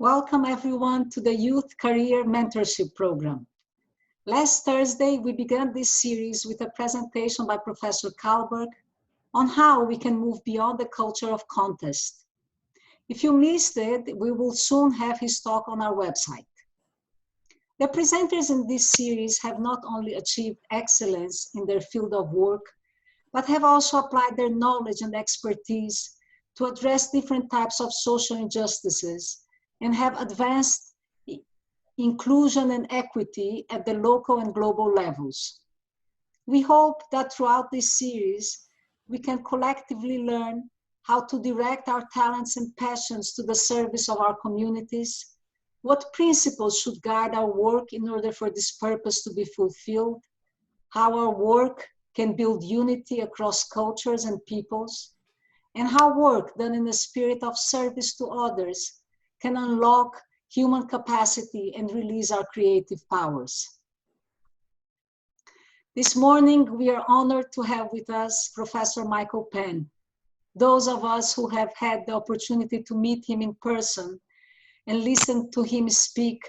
Welcome everyone to the Youth Career Mentorship Program. Last Thursday, we began this series with a presentation by Professor Kalberg on how we can move beyond the culture of contest. If you missed it, we will soon have his talk on our website. The presenters in this series have not only achieved excellence in their field of work, but have also applied their knowledge and expertise to address different types of social injustices and have advanced inclusion and equity at the local and global levels. We hope that throughout this series, we can collectively learn how to direct our talents and passions to the service of our communities, what principles should guide our work in order for this purpose to be fulfilled, how our work can build unity across cultures and peoples, and how work done in a spirit of service to others can unlock human capacity and release our creative powers. This morning, we are honored to have with us Professor Michael Penn. Those of us who have had the opportunity to meet him in person and listen to him speak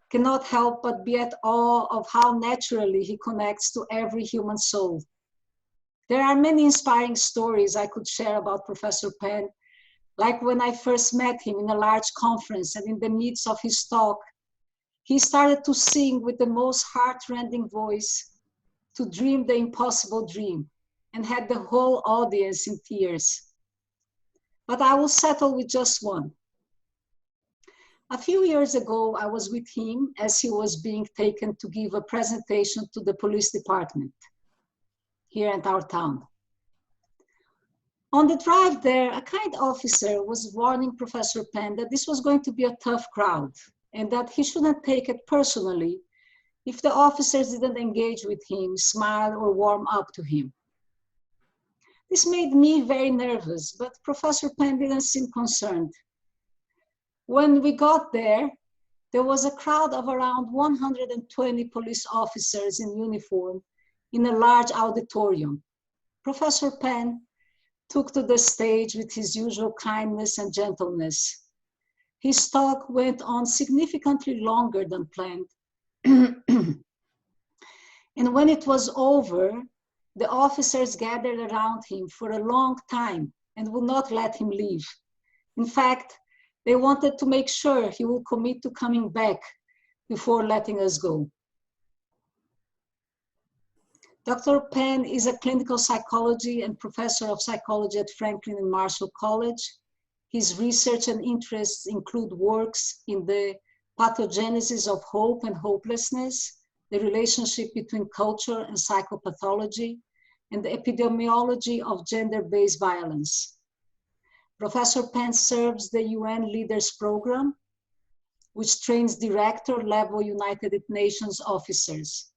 cannot help but be at awe of how naturally he connects to every human soul. There are many inspiring stories I could share about Professor Penn, like when I first met him in a large conference and in the midst of his talk, he started to sing with the most heart-rending voice to dream the impossible dream and had the whole audience in tears. But I will settle with just one. A few years ago, I was with him as he was being taken to give a presentation to the police department here at our town. On the drive there, a kind officer was warning Professor Penn that this was going to be a tough crowd and that he shouldn't take it personally if the officers didn't engage with him, smile, or warm up to him. This made me very nervous, but Professor Penn didn't seem concerned. When we got there, there was a crowd of around 120 police officers in uniform in a large auditorium. Professor Penn took to the stage with his usual kindness and gentleness. His talk went on significantly longer than planned. And when it was over, the officers gathered around him for a long time and would not let him leave. In fact, they wanted to make sure he would commit to coming back before letting us go. Dr. Penn is a clinical psychology and professor of psychology at Franklin and Marshall College. His research and interests include works in the pathogenesis of hope and hopelessness, the relationship between culture and psychopathology, and the epidemiology of gender-based violence. Professor Penn serves the UN Leaders Program, which trains director-level United Nations officers.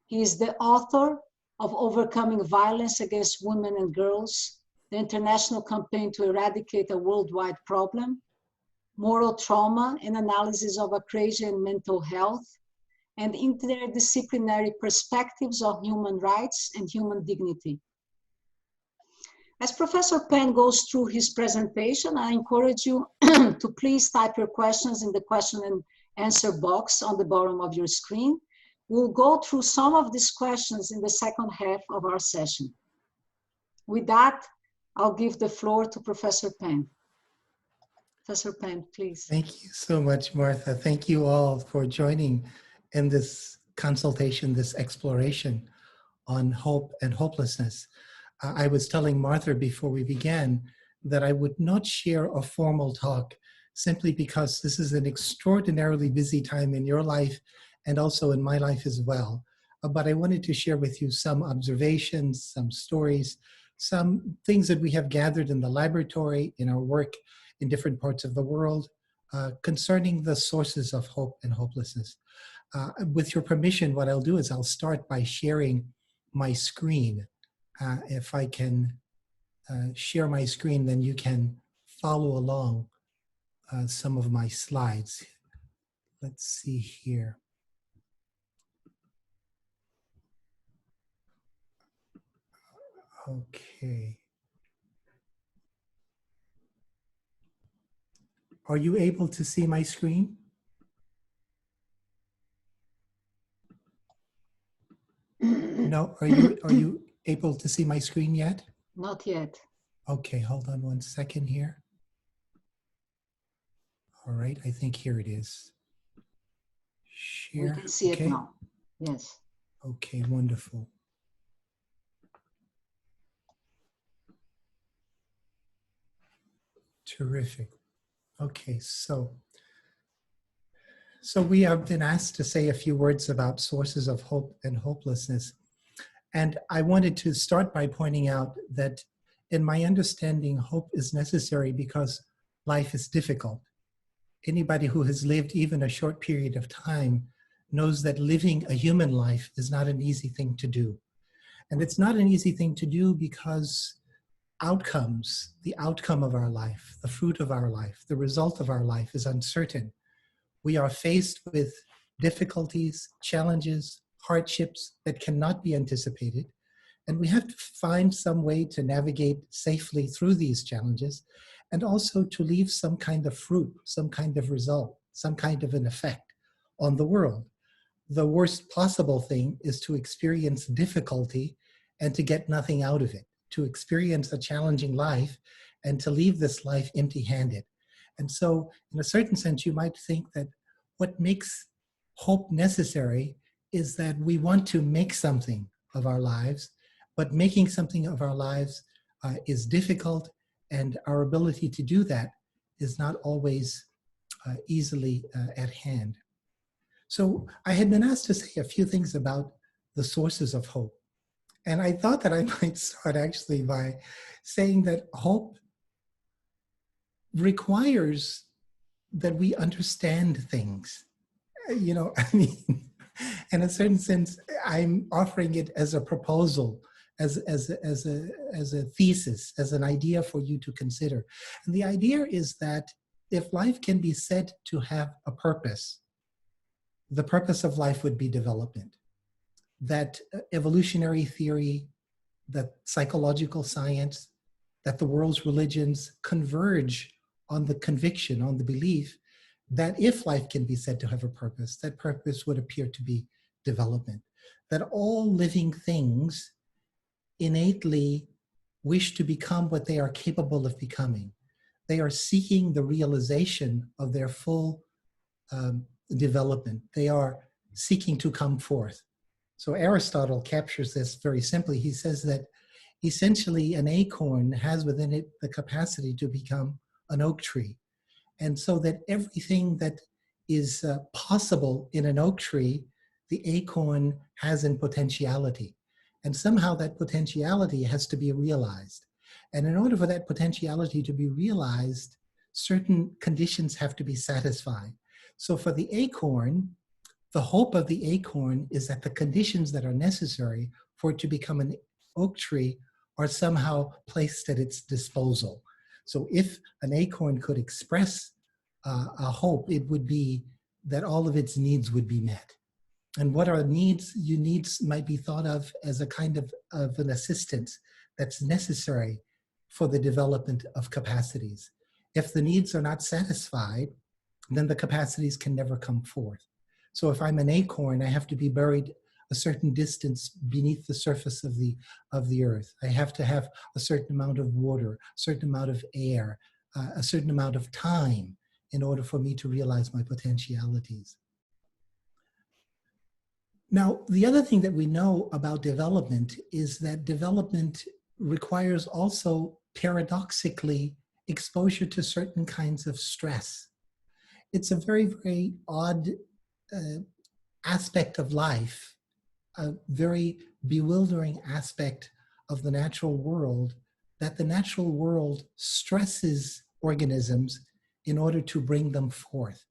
He is the author of Overcoming Violence Against Women and Girls, the international campaign to eradicate a worldwide problem, Moral Trauma and Analysis of Acrasia and Mental Health, and Interdisciplinary Perspectives of Human Rights and Human Dignity. As Professor Penn goes through his presentation, I encourage you to please type your questions in the question and answer box on the bottom of your screen. We'll go through some of these questions in the second half of our session. With that, I'll give the floor to Professor Penn. Professor Penn, please. Thank you so much, Martha. Thank you all for joining in this consultation, this exploration on hope and hopelessness. I was telling Martha before we began that I would not share a formal talk simply because this is an extraordinarily busy time in your life and also in my life as well. But I wanted to share with you some observations, some stories, some things that we have gathered in the laboratory, in our work in different parts of the world, concerning the sources of hope and hopelessness. With your permission, what I'll do is I'll start by sharing my screen. If I can share my screen, then you can follow along some of my slides. Let's see here. Okay. Are you able to see my screen? No, are you able to see my screen yet? Not yet. Okay, hold on one second here. All right, I think here it is. We Share, can see it okay. now. Yes. Okay, wonderful. Terrific. Okay, so we have been asked to say a few words about sources of hope and hopelessness. And I wanted to start by pointing out that in my understanding, hope is necessary because life is difficult. Anybody who has lived even a short period of time knows that living a human life is not an easy thing to do. And it's not an easy thing to do because the outcome of our life, the fruit of our life, the result of our life is uncertain. We are faced with difficulties, challenges, hardships that cannot be anticipated. And we have to find some way to navigate safely through these challenges and also to leave some kind of fruit, some kind of result, some kind of an effect on the world. The worst possible thing is to experience difficulty and to get nothing out of it, to experience a challenging life and to leave this life empty-handed. And so, in a certain sense, you might think that what makes hope necessary is that we want to make something of our lives, but making something of our lives is difficult, and our ability to do that is not always easily at hand. So I had been asked to say a few things about the sources of hope. And I thought that I might start actually by saying that hope requires that we understand things. You know, I mean, in a certain sense, I'm offering it as a proposal, as a thesis, as an idea for you to consider. And the idea is that if life can be said to have a purpose, the purpose of life would be development. That evolutionary theory, that psychological science, that the world's religions converge on the conviction, on the belief that if life can be said to have a purpose, that purpose would appear to be development. That all living things innately wish to become what they are capable of becoming. They are seeking the realization of their full development. They are seeking to come forth. So Aristotle captures this very simply. He says that essentially an acorn has within it the capacity to become an oak tree. And so that everything that is possible in an oak tree, the acorn has in potentiality. And somehow that potentiality has to be realized. And in order for that potentiality to be realized, certain conditions have to be satisfied. So for the acorn, the hope of the acorn is that the conditions that are necessary for it to become an oak tree are somehow placed at its disposal. So if an acorn could express a hope, it would be that all of its needs would be met. And what are needs? Your needs might be thought of as a kind of an assistance that's necessary for the development of capacities. If the needs are not satisfied, then the capacities can never come forth. So if I'm an acorn, I have to be buried a certain distance beneath the surface of the earth. I have to have a certain amount of water, a certain amount of air, a certain amount of time in order for me to realize my potentialities. Now, the other thing that we know about development is that development requires also paradoxically exposure to certain kinds of stress. It's a very, very odd aspect of life, a very bewildering aspect of the natural world, that the natural world stresses organisms in order to bring them forth.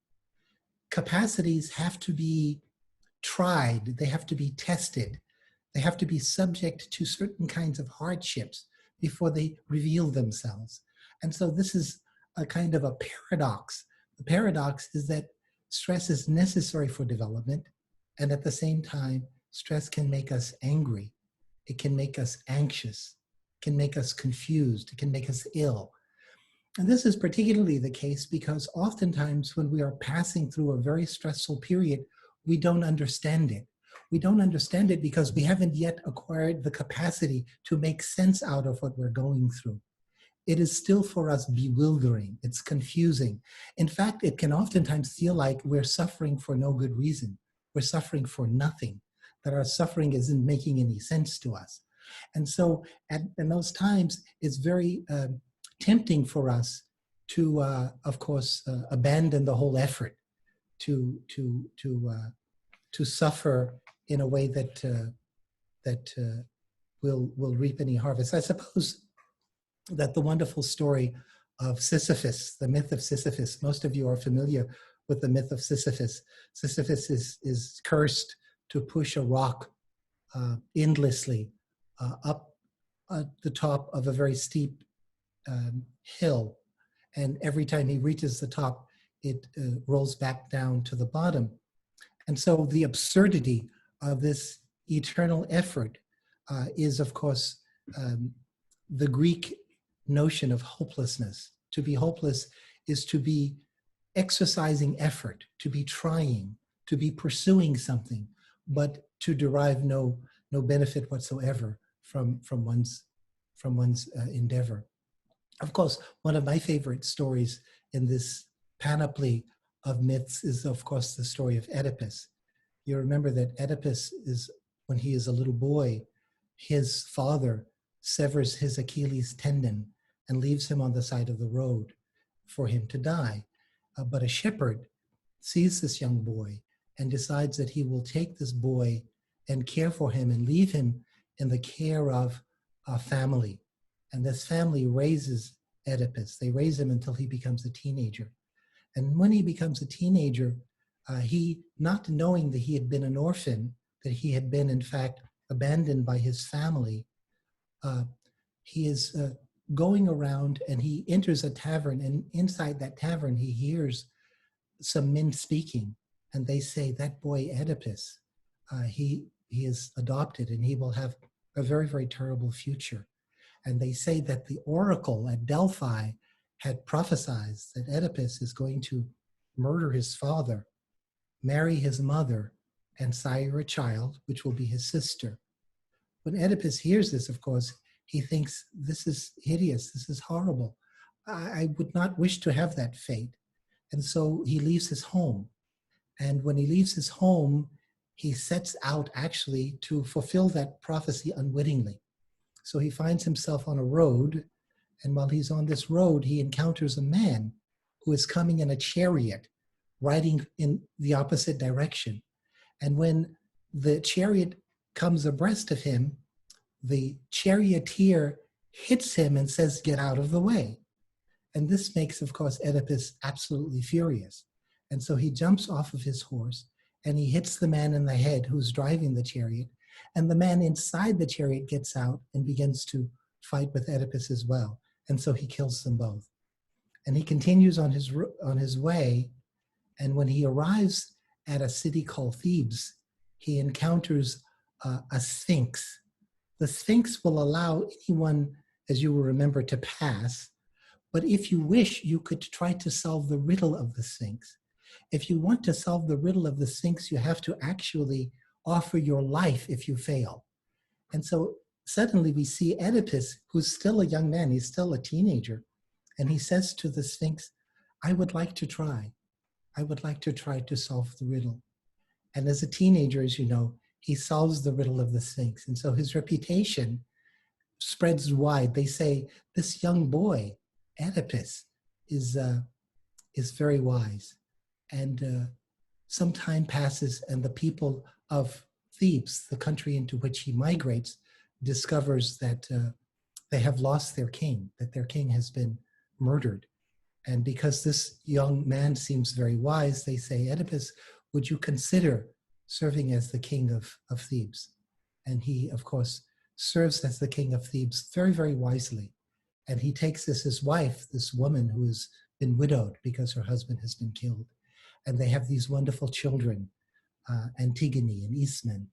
Capacities have to be tried, they have to be tested, they have to be subject to certain kinds of hardships before they reveal themselves. And so this is a kind of a paradox. The paradox is that stress is necessary for development, and at the same time, stress can make us angry, it can make us anxious, it can make us confused, it can make us ill. And this is particularly the case because oftentimes when we are passing through a very stressful period, we don't understand it. We don't understand it because we haven't yet acquired the capacity to make sense out of what we're going through. It is still for us bewildering. It's confusing. In fact, it can oftentimes feel like we're suffering for no good reason. We're suffering for nothing, that our suffering isn't making any sense to us. And so in those times, it's very tempting for us to, of course, abandon the whole effort to suffer in a way that will reap any harvest. I suppose that the wonderful story of Sisyphus, the myth of Sisyphus. Most of you are familiar with the myth of Sisyphus. Sisyphus is cursed to push a rock endlessly up at the top of a very steep hill. And every time he reaches the top, it rolls back down to the bottom. And so the absurdity of this eternal effort is, of course, the Greek notion of hopelessness. To be hopeless is to be exercising effort, to be trying, to be pursuing something, but to derive no benefit whatsoever from one's endeavor. Of course, one of my favorite stories in this panoply of myths is, of course, the story of Oedipus. You remember that Oedipus is, when he is a little boy, his father severs his Achilles tendon and leaves him on the side of the road for him to die. But a shepherd sees this young boy and decides that he will take this boy and care for him and leave him in the care of a family. And this family raises Oedipus. They raise him until he becomes a teenager. And when he becomes a teenager, he, not knowing that he had been an orphan, that he had been, in fact, abandoned by his family, he is going around and he enters a tavern, and inside that tavern he hears some men speaking, and they say, that boy Oedipus, he is adopted and he will have a very, very terrible future. And they say that the oracle at Delphi had prophesied that Oedipus is going to murder his father, marry his mother, and sire a child, which will be his sister. When Oedipus hears this, of course, he thinks, this is hideous, this is horrible. I would not wish to have that fate. And so he leaves his home. And when he leaves his home, he sets out actually to fulfill that prophecy unwittingly. So he finds himself on a road, and while he's on this road, he encounters a man who is coming in a chariot, riding in the opposite direction. And when the chariot comes abreast of him, the charioteer hits him and says, get out of the way. And this makes, of course, Oedipus absolutely furious. And so he jumps off of his horse and he hits the man in the head who's driving the chariot. And the man inside the chariot gets out and begins to fight with Oedipus as well. And so he kills them both. And he continues on his way. And when he arrives at a city called Thebes, he encounters a sphinx. The sphinx will allow anyone, as you will remember, to pass. But if you wish, you could try to solve the riddle of the sphinx. If you want to solve the riddle of the sphinx, you have to actually offer your life if you fail. And so suddenly we see Oedipus, who's still a young man, he's still a teenager, and he says to the sphinx, I would like to try. I would like to try to solve the riddle. And as a teenager, as you know, he solves the riddle of the sphinx. And so his reputation spreads wide. They say, this young boy, Oedipus, is very wise. And some time passes, and the people of Thebes, the country into which he migrates, discovers that they have lost their king, that their king has been murdered. And because this young man seems very wise, they say, Oedipus, would you consider serving as the king of Thebes? And he, of course, serves as the king of Thebes very, very wisely. And he takes as his wife, this woman who has been widowed because her husband has been killed. And they have these wonderful children, Antigone and Ismen,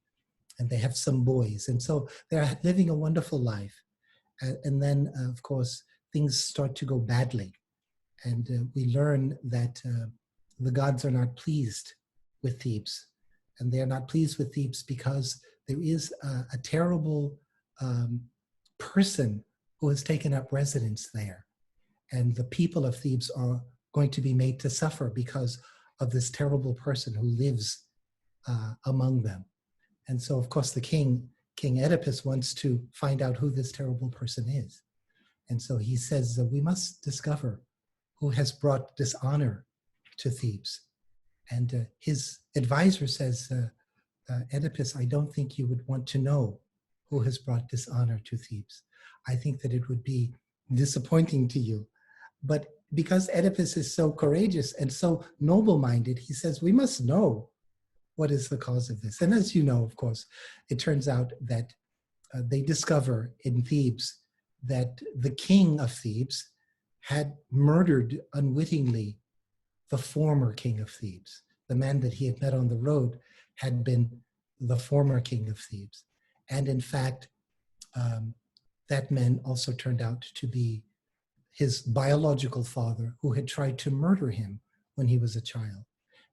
and they have some boys. And so they're living a wonderful life. And then, of course, things start to go badly. And we learn that the gods are not pleased with Thebes. And they're not pleased with Thebes because there is a terrible person who has taken up residence there. And the people of Thebes are going to be made to suffer because of this terrible person who lives among them. And so, of course, the King Oedipus, wants to find out who this terrible person is. And so he says that we must discover who has brought dishonor to Thebes. And his advisor says, Oedipus, I don't think you would want to know who has brought dishonor to Thebes. I think that it would be disappointing to you. But because Oedipus is so courageous and so noble-minded, he says, we must know what is the cause of this. And as you know, of course, it turns out that they discover in Thebes that the king of Thebes had murdered unwittingly the former king of Thebes. The man that he had met on the road had been the former king of Thebes. And in fact, that man also turned out to be his biological father, who had tried to murder him when he was a child.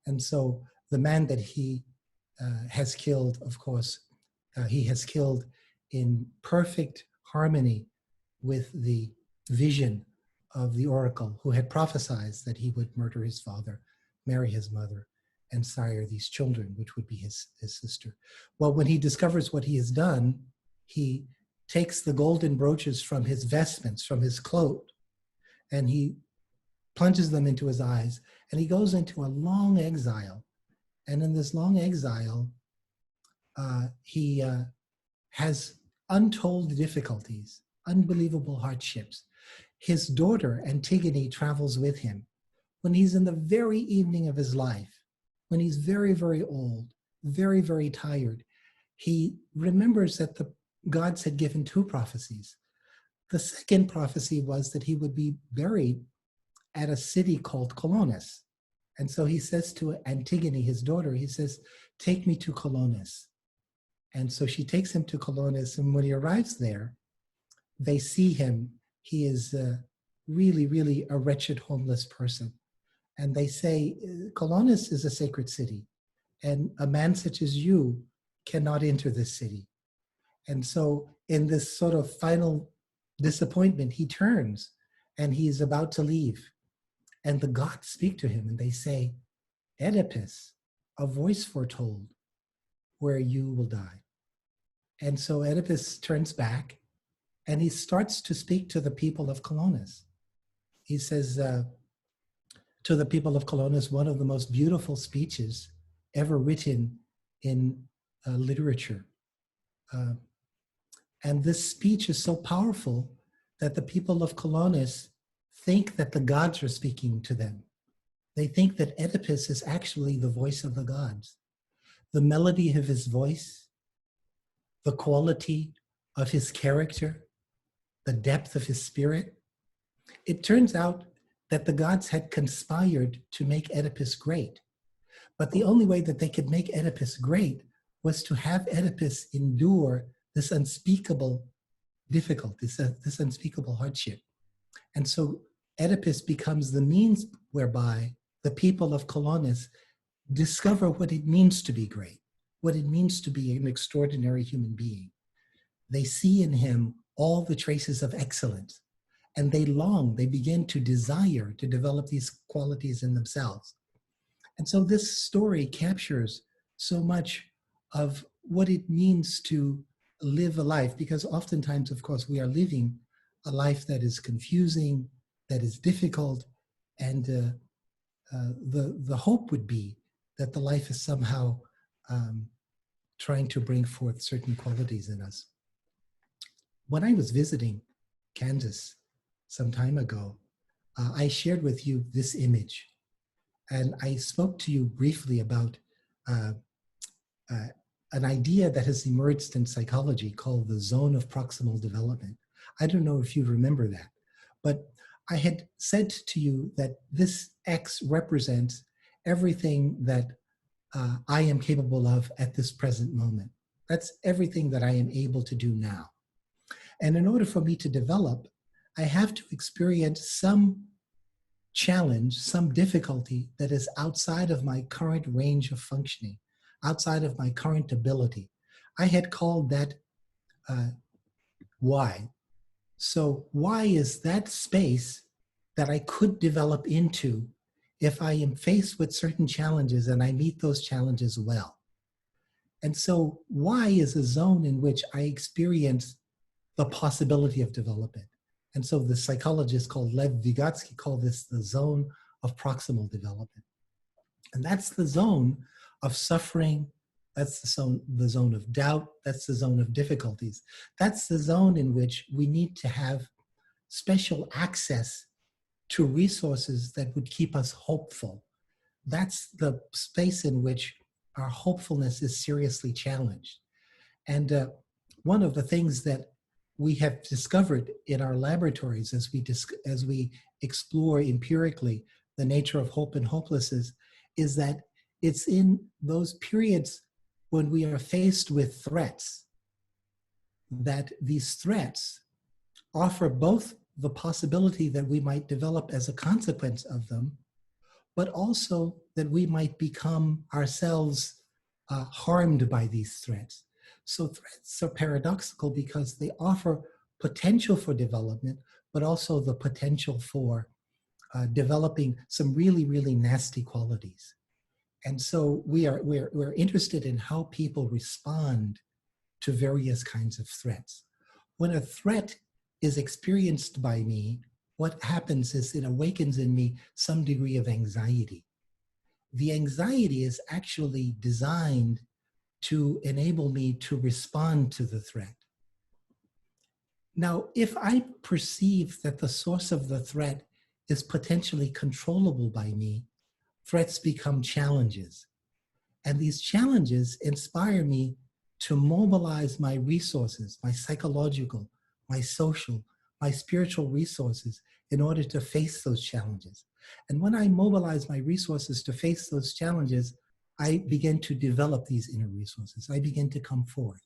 And so the man that he has killed, of course, he has killed in perfect harmony with the vision of the oracle, who had prophesied that he would murder his father, marry his mother, and sire these children, which would be his sister. Well, when he discovers what he has done, he takes the golden brooches from his vestments, from his cloak, and he plunges them into his eyes, and he goes into a long exile. And in this long exile, he has untold difficulties, unbelievable hardships. His daughter, Antigone, travels with him. When he's in the very evening of his life, when he's very, very old, very, very tired, he remembers that the gods had given two prophecies. The second prophecy was that he would be buried at a city called Colonus. And so he says to Antigone, his daughter, he says, take me to Colonus. And so she takes him to Colonus, and when he arrives there, they see him. He is really, really a wretched, homeless person. And they say, Colonus is a sacred city, and a man such as you cannot enter this city. And so in this sort of final disappointment, he turns and he is about to leave. And the gods speak to him and they say, Oedipus, a voice foretold where you will die. And so Oedipus turns back and he starts to speak to the people of Colonus. He says to the people of Colonus, one of the most beautiful speeches ever written in literature. And this speech is so powerful that the people of Colonus think that the gods are speaking to them. They think that Oedipus is actually the voice of the gods. The melody of his voice, the quality of his character, the depth of his spirit. It turns out that the gods had conspired to make Oedipus great. But the only way that they could make Oedipus great was to have Oedipus endure this unspeakable difficulty, this unspeakable hardship. And so Oedipus becomes the means whereby the people of Colonus discover what it means to be great, what it means to be an extraordinary human being. They see in him all the traces of excellence, and they begin to desire to develop these qualities in themselves. And so this story captures so much of what it means to live a life, because oftentimes, of course, we are living a life that is confusing, that is difficult, and the hope would be that the life is somehow trying to bring forth certain qualities in us. When I was visiting Kansas some time ago, I shared with you this image, and I spoke to you briefly about an idea that has emerged in psychology called the zone of proximal development. I don't know if you remember that, but I had said to you that this X represents everything that I am capable of at this present moment. That's everything that I am able to do now. And in order for me to develop, I have to experience some challenge, some difficulty that is outside of my current range of functioning, outside of my current ability. I had called that why. So why is that space that I could develop into if I am faced with certain challenges and I meet those challenges well. And so why is a zone in which I experience the possibility of development. And so the psychologist called Lev Vygotsky called this the zone of proximal development. And that's the zone of suffering. That's the zone of doubt. That's the zone of difficulties. That's the zone in which we need to have special access to resources that would keep us hopeful. That's the space in which our hopefulness is seriously challenged. And one of the things that we have discovered in our laboratories as we explore empirically the nature of hope and hopelessness is that it's in those periods when we are faced with threats that these threats offer both the possibility that we might develop as a consequence of them, but also that we might become ourselves harmed by these threats. So threats are paradoxical because they offer potential for development, but also the potential for developing some really, really nasty qualities. And so we're interested in how people respond to various kinds of threats. When a threat is experienced by me, what happens is it awakens in me some degree of anxiety. The anxiety is actually designed to enable me to respond to the threat. Now, if I perceive that the source of the threat is potentially controllable by me, threats become challenges. And these challenges inspire me to mobilize my resources, my psychological, my social, my spiritual resources in order to face those challenges. And when I mobilize my resources to face those challenges, I begin to develop these inner resources. I begin to come forth.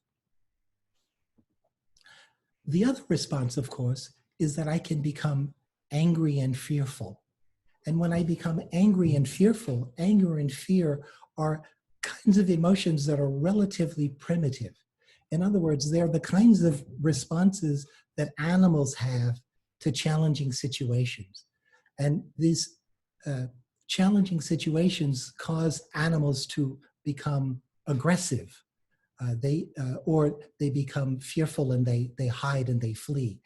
The other response, of course, is that I can become angry and fearful. And when I become angry and fearful, anger and fear are kinds of emotions that are relatively primitive. In other words, they're the kinds of responses that animals have to challenging situations. And these challenging situations cause animals to become aggressive. Or they become fearful and they hide and they flee.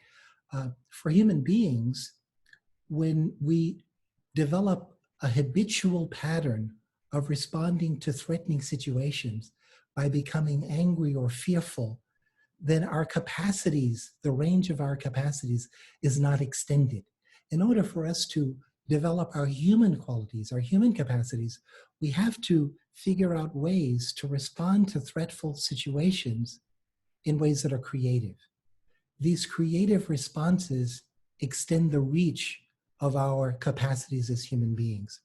For human beings, when we develop a habitual pattern of responding to threatening situations by becoming angry or fearful, then our capacities, the range of our capacities is not extended. In order for us to develop our human qualities, our human capacities, we have to figure out ways to respond to threatful situations in ways that are creative. These creative responses extend the reach of our capacities as human beings.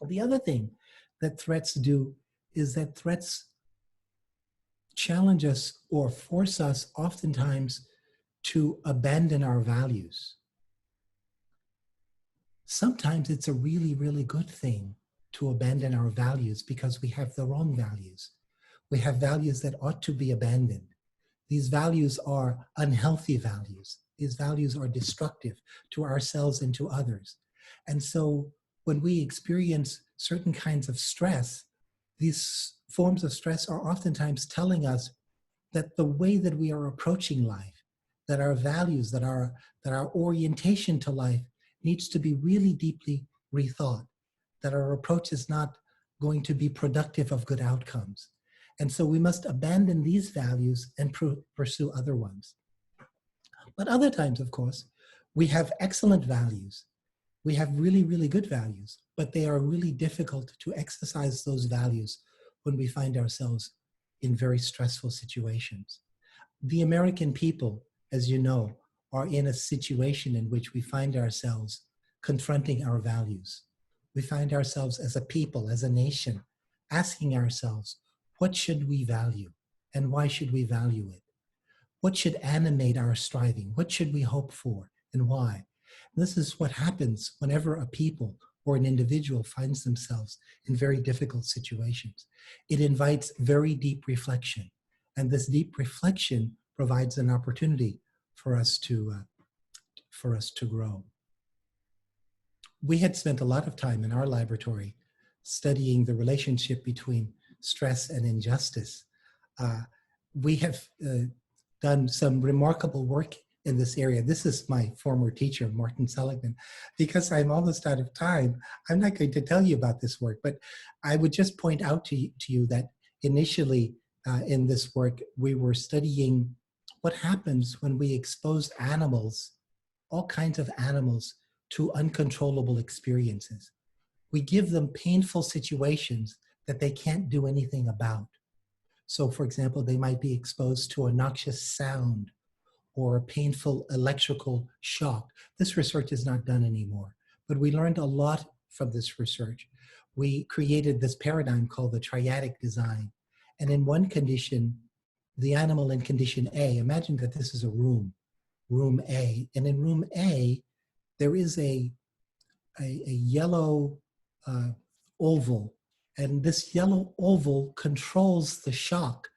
The other thing that threats do is that threats challenge us or force us oftentimes to abandon our values. Sometimes it's a really, really good thing to abandon our values because we have the wrong values. We have values that ought to be abandoned. These values are unhealthy values. These values are destructive to ourselves and to others. And so when we experience certain kinds of stress, these forms of stress are oftentimes telling us that the way that we are approaching life, that our values, that our orientation to life needs to be really deeply rethought, that our approach is not going to be productive of good outcomes. And so we must abandon these values and pursue other ones. But other times, of course, we have excellent values. We have really, really good values, but they are really difficult to exercise those values when we find ourselves in very stressful situations. The American people, as you know, are in a situation in which we find ourselves confronting our values. We find ourselves as a people, as a nation, asking ourselves, what should we value and why should we value it? What should animate our striving? What should we hope for and why? This is what happens whenever a people or an individual finds themselves in very difficult situations. It invites very deep reflection. And this deep reflection provides an opportunity for us to grow. We had spent a lot of time in our laboratory studying the relationship between stress and injustice. We have done some remarkable work in this area. This is my former teacher, Martin Seligman. Because I'm almost out of time, I'm not going to tell you about this work, but I would just point out to you that initially in this work, we were studying what happens when we expose animals, all kinds of animals, to uncontrollable experiences. We give them painful situations that they can't do anything about. So, for example, they might be exposed to a noxious sound or a painful electrical shock. This research is not done anymore, but we learned a lot from this research. We created this paradigm called the triadic design. And in one condition, the animal in condition A, imagine that this is a room A. And in room A, there is a yellow oval. And this yellow oval controls the shock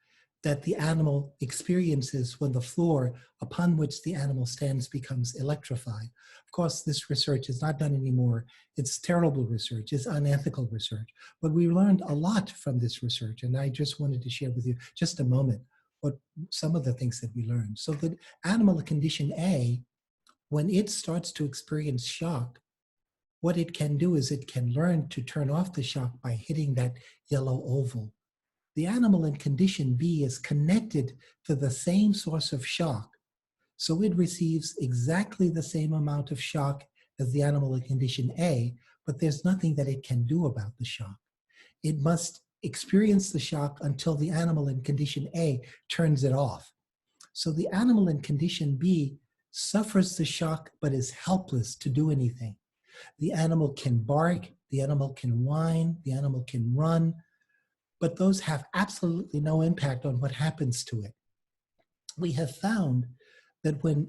that the animal experiences when the floor upon which the animal stands becomes electrified. Of course, this research is not done anymore. It's terrible research, it's unethical research. But we learned a lot from this research, and I just wanted to share with you just a moment what some of the things that we learned. So the animal in condition A, when it starts to experience shock, what it can do is it can learn to turn off the shock by hitting that yellow oval. The animal in condition B is connected to the same source of shock, so it receives exactly the same amount of shock as the animal in condition A, but there's nothing that it can do about the shock. It must experience the shock until the animal in condition A turns it off. So the animal in condition B suffers the shock but is helpless to do anything. The animal can bark, the animal can whine, the animal can run, but those have absolutely no impact on what happens to it. We have found that when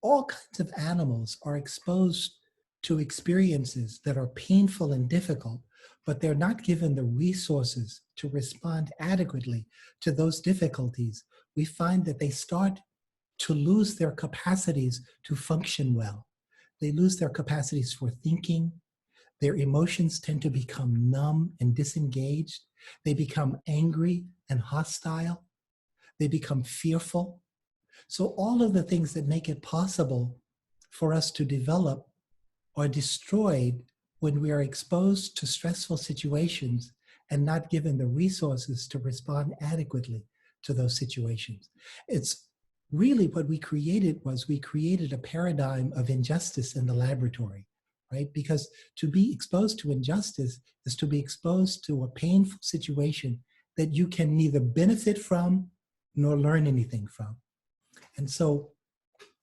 all kinds of animals are exposed to experiences that are painful and difficult, but they're not given the resources to respond adequately to those difficulties, we find that they start to lose their capacities to function well. They lose their capacities for thinking. Their emotions tend to become numb and disengaged. They become angry and hostile. They become fearful. So all of the things that make it possible for us to develop are destroyed when we are exposed to stressful situations and not given the resources to respond adequately to those situations. It's really what we created was we created a paradigm of injustice in the laboratory, right? Because to be exposed to injustice is to be exposed to a painful situation that you can neither benefit from nor learn anything from. And so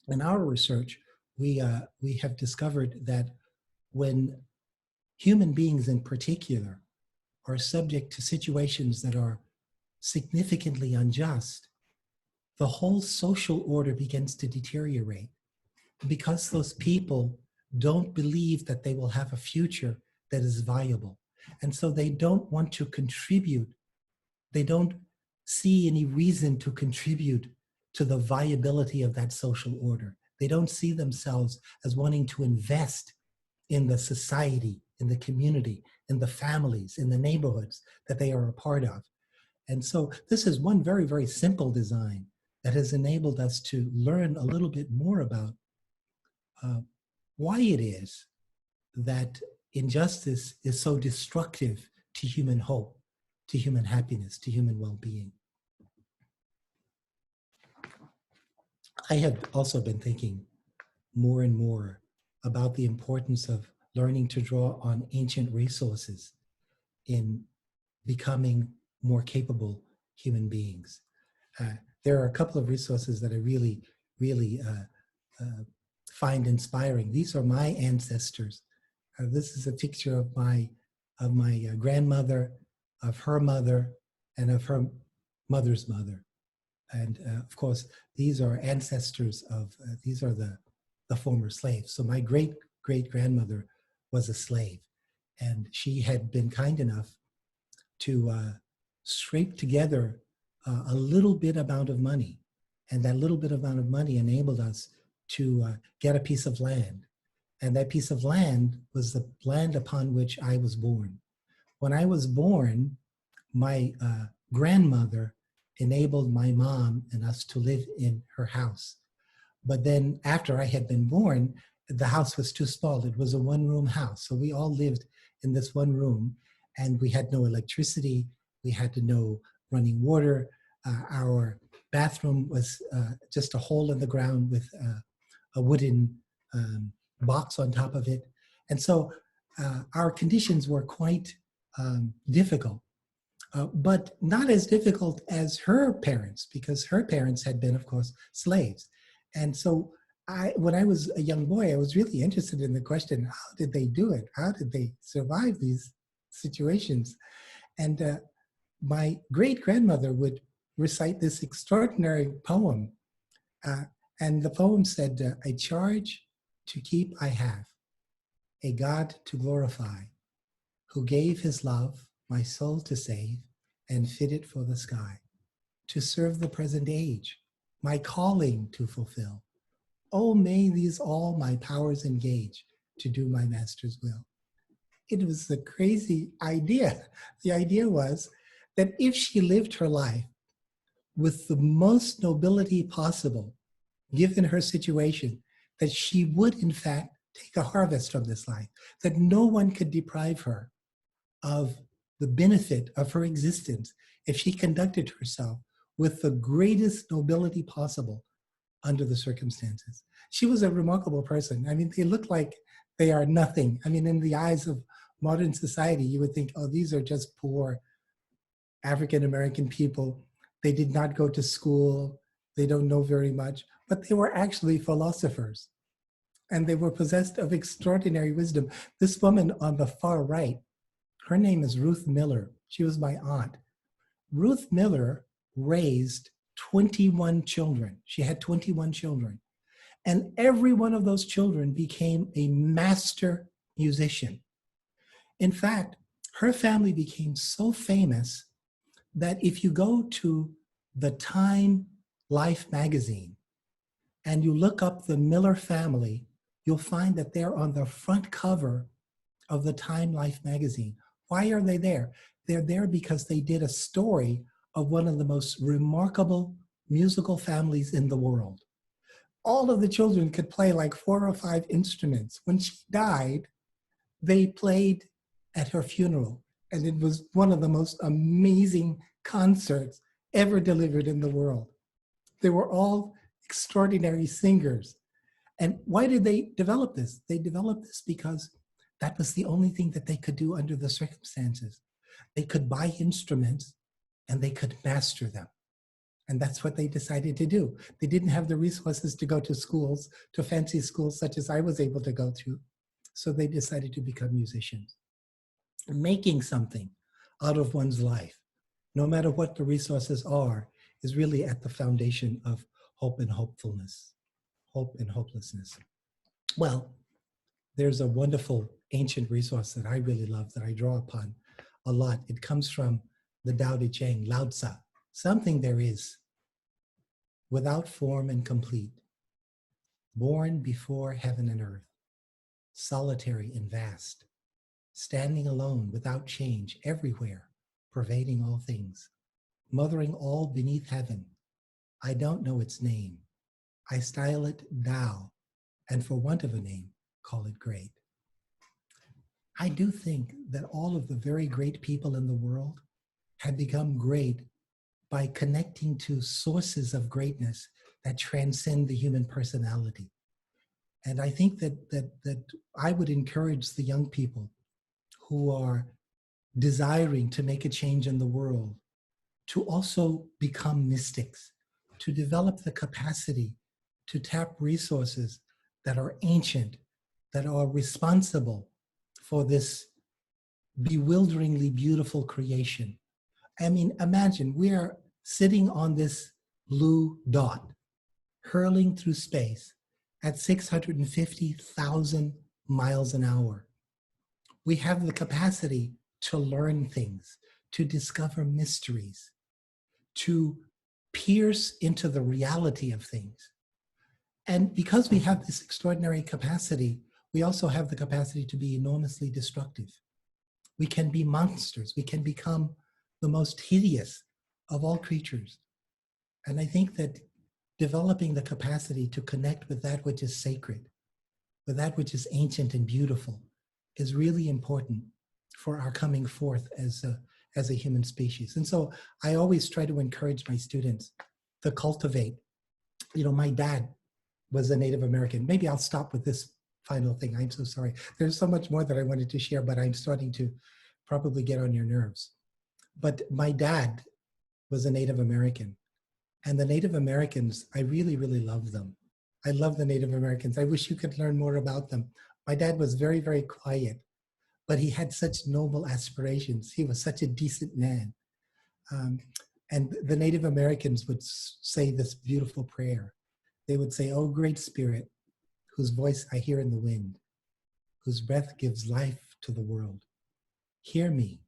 in our research, we have discovered that when human beings in particular are subject to situations that are significantly unjust, the whole social order begins to deteriorate because those people don't believe that they will have a future that is viable. And so they don't want to contribute. They don't see any reason to contribute to the viability of that social order. They don't see themselves as wanting to invest in the society, in the community, in the families, in the neighborhoods that they are a part of. And so this is one very, very simple design that has enabled us to learn a little bit more about why it is that injustice is so destructive to human hope, to human happiness, to human well-being. I have also been thinking more and more about the importance of learning to draw on ancient resources in becoming more capable human beings. There are a couple of resources that I really find inspiring. These are my ancestors. This is a picture of my grandmother, of her mother, and of her mother's mother. And of course, these are ancestors of, these are the the former slaves. So my great-great-grandmother was a slave, and she had been kind enough to scrape together a little bit amount of money. And that little bit amount of money enabled us to get a piece of land. And that piece of land was the land upon which I was born. When I was born, my grandmother enabled my mom and us to live in her house. But then after I had been born, the house was too small. It was a one-room house. So we all lived in this one room, and we had no electricity. We had no running water. Our bathroom was just a hole in the ground with a wooden box on top of it. And so our conditions were quite difficult, but not as difficult as her parents, because her parents had been, of course, slaves. And so when I was a young boy, I was really interested in the question, how did they do it? How did they survive these situations? And my great-grandmother would recite this extraordinary poem. And the poem said, a charge to keep I have, a God to glorify, who gave his love, my soul to save, and fit it for the sky, to serve the present age, my calling to fulfill. Oh, may these all my powers engage to do my master's will. It was a crazy idea. The idea was that if she lived her life with the most nobility possible, given her situation, that she would in fact take a harvest from this life, that no one could deprive her of the benefit of her existence if she conducted herself with the greatest nobility possible under the circumstances. She was a remarkable person. I mean, they look like they are nothing. I mean, in the eyes of modern society, you would think, oh, these are just poor African-American people. They did not go to school. They don't know very much, but they were actually philosophers, and they were possessed of extraordinary wisdom. This woman on the far right, her name is Ruth Miller. She was my aunt. Ruth Miller raised 21 children. She had 21 children. And every one of those children became a master musician. In fact, her family became so famous that if you go to the Time Life magazine and you look up the Miller family, you'll find that they're on the front cover of the Time Life magazine. Why are they there? They're there because they did a story of one of the most remarkable musical families in the world. All of the children could play like 4 or 5 instruments. When she died, they played at her funeral, and it was one of the most amazing concerts ever delivered in the world. They were all extraordinary singers. And why did they develop this? They developed this because that was the only thing that they could do under the circumstances. They could buy instruments and they could master them. And that's what they decided to do. They didn't have the resources to go to schools, to fancy schools such as I was able to go to. So they decided to become musicians. Making something out of one's life, no matter what the resources are, is really at the foundation of hope and hopefulness, hope and hopelessness. Well, there's a wonderful ancient resource that I really love, that I draw upon a lot. It comes from the Tao Te Ching, Lao Tzu. Something there is, without form and complete, born before heaven and earth, solitary and vast, standing alone without change everywhere, pervading all things, mothering all beneath heaven. I don't know its name. I style it Tao, and for want of a name, call it great. I do think that all of the very great people in the world have become great by connecting to sources of greatness that transcend the human personality. And I think that I would encourage the young people who are desiring to make a change in the world to also become mystics, to develop the capacity to tap resources that are ancient, that are responsible for this bewilderingly beautiful creation. I mean, imagine we are sitting on this blue dot, hurling through space, at 650,000 miles an hour. We have the capacity to learn things, to discover mysteries, to pierce into the reality of things. And because we have this extraordinary capacity, we also have the capacity to be enormously destructive. We can be monsters. We can become the most hideous of all creatures. And I think that developing the capacity to connect with that which is sacred, with that which is ancient and beautiful, is really important for our coming forth as a human species. And so I always try to encourage my students to cultivate. My dad was a Native American. Maybe I'll stop with this final thing. I'm so sorry. There's so much more that I wanted to share, but I'm starting to probably get on your nerves. But my dad was a Native American. And the Native Americans, I really, really love them. I love the Native Americans. I wish you could learn more about them. My dad was very, very quiet, but he had such noble aspirations. He was such a decent man. And the Native Americans would say this beautiful prayer. They would say, "Oh, great spirit, whose voice I hear in the wind, whose breath gives life to the world. Hear me.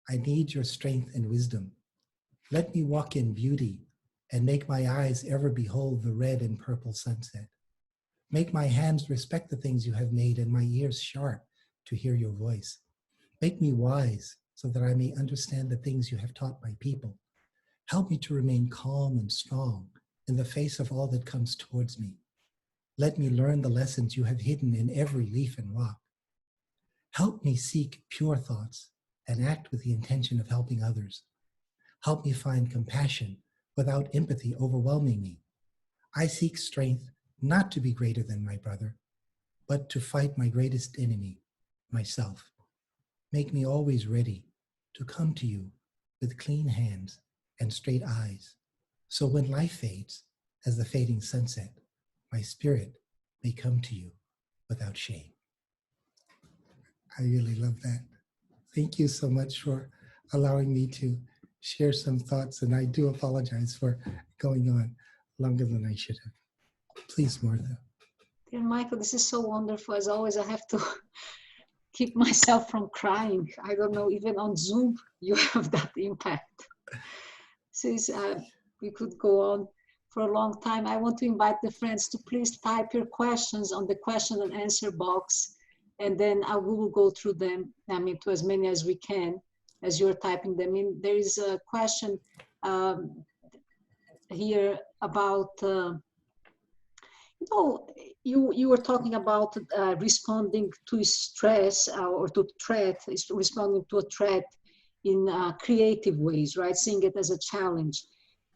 I need your strength and wisdom. Let me walk in beauty and make my eyes ever behold the red and purple sunset. Make my hands respect the things you have made and my ears sharp to hear your voice. Make me wise so that I may understand the things you have taught my people. Help me to remain calm and strong in the face of all that comes towards me. Let me learn the lessons you have hidden in every leaf and rock. Help me seek pure thoughts and act with the intention of helping others. Help me find compassion without empathy overwhelming me. I seek strength not to be greater than my brother, but to fight my greatest enemy, myself. Make me always ready to come to you with clean hands and straight eyes, so when life fades as the fading sunset, my spirit may come to you without shame." I really love that. Thank you so much for allowing me to share some thoughts, and I do apologize for going on longer than I should have. Please, Martha. Dear Michael, this is so wonderful. As always, I have to keep myself from crying. I don't know, even on Zoom, you have that impact. Since we could go on for a long time, I want to invite the friends to please type your questions on the question and answer box, and then we will go through them, to as many as we can as you're typing them in. There is a question here about, you were talking about responding to stress or to threat, responding to a threat in creative ways, right? Seeing it as a challenge.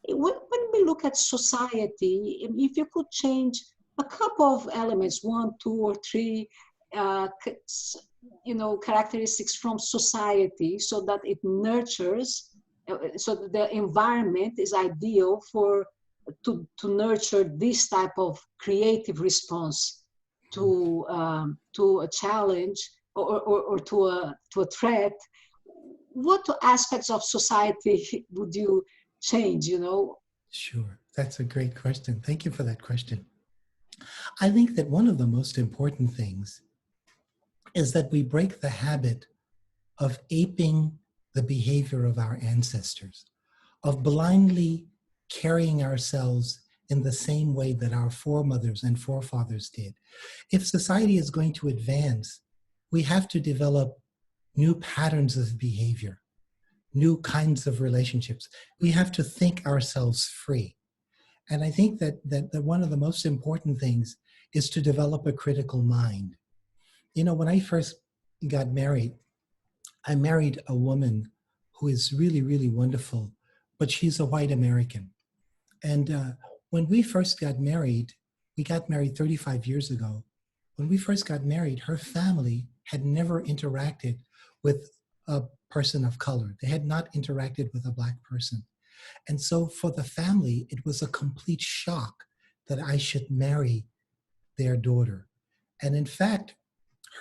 When we look at society, if you could change a couple of elements, 1, 2, or 3, characteristics from society, so that it nurtures, so that the environment is ideal to nurture this type of creative response to a challenge or to a threat, what aspects of society would you change, Sure, that's a great question. Thank you for that question. I think that one of the most important things is that we break the habit of aping the behavior of our ancestors, of blindly carrying ourselves in the same way that our foremothers and forefathers did. If society is going to advance, we have to develop new patterns of behavior, new kinds of relationships. We have to think ourselves free. And I think that one of the most important things is to develop a critical mind. When I first got married, I married a woman who is really, really wonderful, but she's a white American. And when we first got married, we got married 35 years ago. When we first got married, her family had never interacted with a person of color. They had not interacted with a Black person. And so for the family, it was a complete shock that I should marry their daughter. And in fact,